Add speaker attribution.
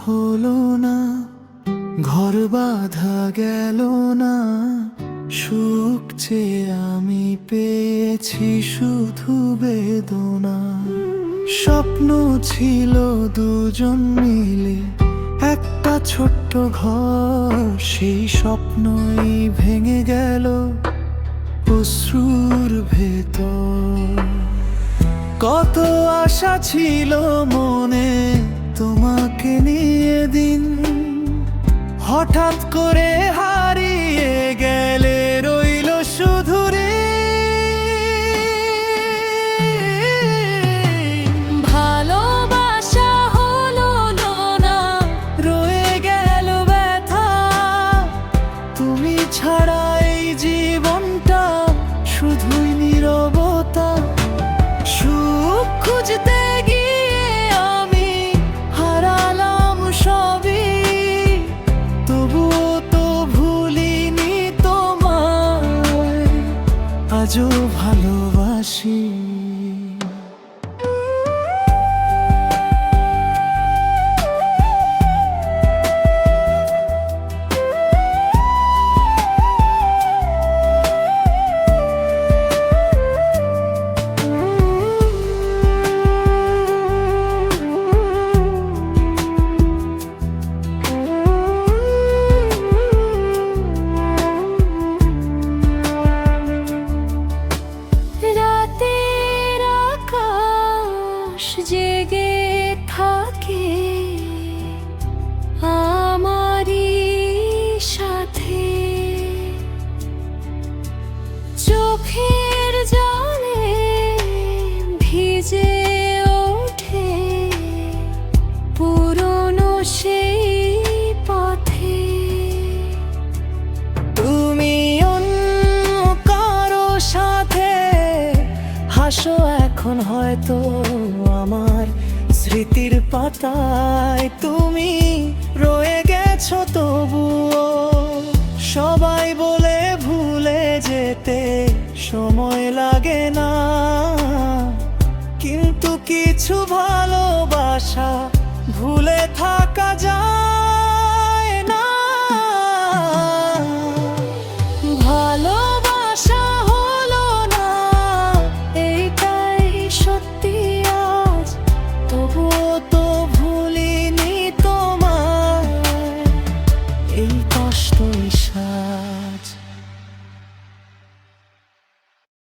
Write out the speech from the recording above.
Speaker 1: হলো না, ঘর বাঁধা গেল না, সুখ চেয়ে আমি পেয়েছি শুধু বেদনা। স্বপ্ন ছিল দুজন মিলে একটা ছোট্ট ঘর, সেই স্বপ্নই ভেঙে গেল অশ্রুর ভেতর। কত আশা ছিল মনে তোমাকে নিয়ে, দিন হঠাৎ করে হারিয়ে গেলে রইল শুধু
Speaker 2: ভালোবাসা হলো না,
Speaker 1: রয়ে গেল ব্যথা। তুমি ছাড়া এই জীবনটা শুধুই নীরবতা। সুখ খুঁজতে গিয়ে আমি হারালাম সবই, তবুও তো ভুলিনি তোমায়, আজও ভালোবাসি।
Speaker 2: রাতের আকাশ জেগে থাকে আমারই সাথে, চোখের জলে ভিজে ওঠে পুরনো সেই পথে।
Speaker 1: তুমি অন্য কারো সাথে হাসো এখন, হয়তো আমার স্মৃতির পাতায় তুমি রয়ে গেছো তবুও। সবাই বলে ভুলে যেতে সময় লাগে না, কিন্তু কিছু ভালোবাসা ভুলে থাকা যায়।